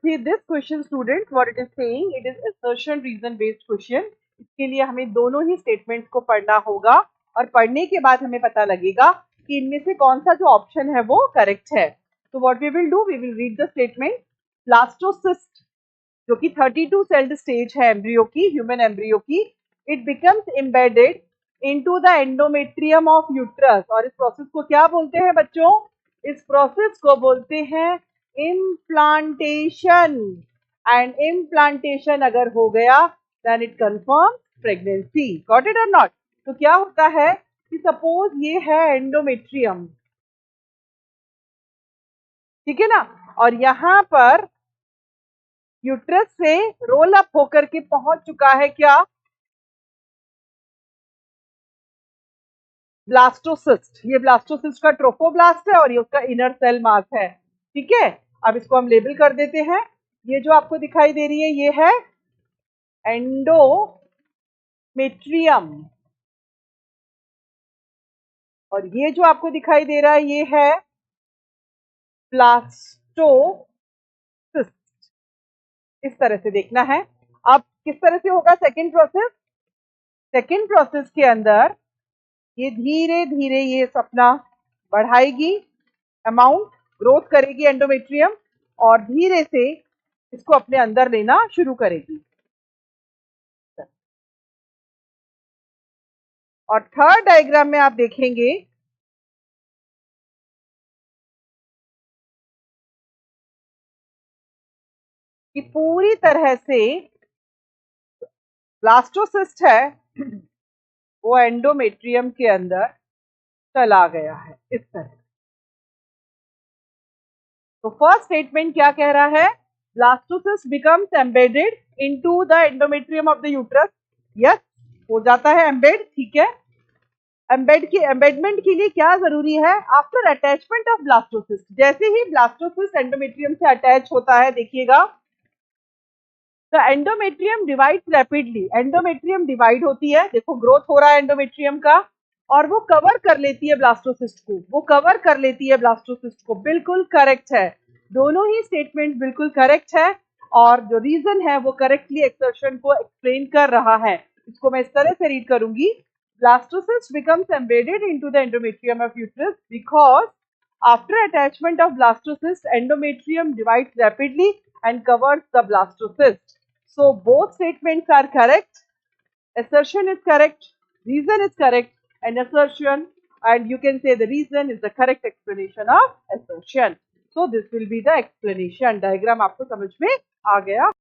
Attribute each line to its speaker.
Speaker 1: See this question students, what it is saying, it is assertion reason based question. इसके लिए हमें दोनों ही statements को पढ़ना होगा और पढ़ने के बाद हमें पता लगेगा कि इनमें से कौन सा जो ऑप्शन है वो करेक्ट है. तो what we will do, we will read the statement. Blastocyst जो कि 32 सेल्ड स्टेज है एम्ब्रियो की, ह्यूमन एम्ब्रियो की, it becomes embedded into the endometrium of uterus. और इस प्रोसेस को क्या बोलते हैं बच्चों? इस प्रोसेस को बोलते हैं इम्प्लांटेशन. एंड इम्प्लांटेशन अगर हो गया then it confirm pregnancy. Got it और नॉट? तो क्या होता है कि सपोज ये है एंडोमेट्रियम, ठीक है ना, और यहां पर यूट्रस से रोल अप होकर के पहुंच चुका है क्या? ब्लास्टोसिस्ट. ये ब्लास्टोसिस्ट का ट्रोफोब्लास्ट है और ये उसका इनर सेल मास है. ठीक है, अब इसको हम लेबल कर देते हैं. ये जो आपको दिखाई दे रही है ये है एंडोमेट्रियम और ये जो आपको दिखाई दे रहा है ये है ब्लास्टोसिस्ट. इस तरह से देखना है. अब किस तरह से होगा सेकेंड प्रोसेस? सेकेंड प्रोसेस के अंदर ये धीरे धीरे ये अपना बढ़ाएगी, अमाउंट ग्रोथ करेगी एंडोमेट्रियम और धीरे से इसको अपने अंदर लेना शुरू करेगी. और थर्ड डायग्राम में आप देखेंगे कि पूरी तरह से ब्लास्टोसिस्ट है वो एंडोमेट्रियम के अंदर चला गया है इस तरह. तो फर्स्ट स्टेटमेंट क्या कह रहा है? Blastocyst becomes embedded into the endometrium of the uterus. Yes, हो जाता है एम्बेड. ठीक है, एम्बेडमेंट के लिए क्या जरूरी है? आफ्टर अटैचमेंट ऑफ ब्लास्टोसिस्ट, जैसे ही ब्लास्टोसिस्ट एंडोमेट्रियम से अटैच होता है, देखिएगा the endometrium divides rapidly. Endometrium divide होती है, देखो ग्रोथ हो रहा है एंडोमेट्रियम का और वो कवर कर लेती है ब्लास्टोसिस्ट को. वो कवर कर लेती है ब्लास्टोसिस्ट को. बिल्कुल करेक्ट है, दोनों ही स्टेटमेंट बिल्कुल करेक्ट है और जो रीजन है वो करेक्टली एक्सर्शन को एक्सप्लेन कर रहा है. इसको मैं इस तरह से रीड करूंगी. Blastocyst becomes embedded into the endometrium of uterus because after attachment of blastocyst, endometrium divides rapidly and covers the blastocyst. So both statements are correct. Assertion is correct, reason is correct, and assertion, and you can say the reason is the correct explanation of assertion. So this will be the explanation. Diagram आपको समझ में आ गया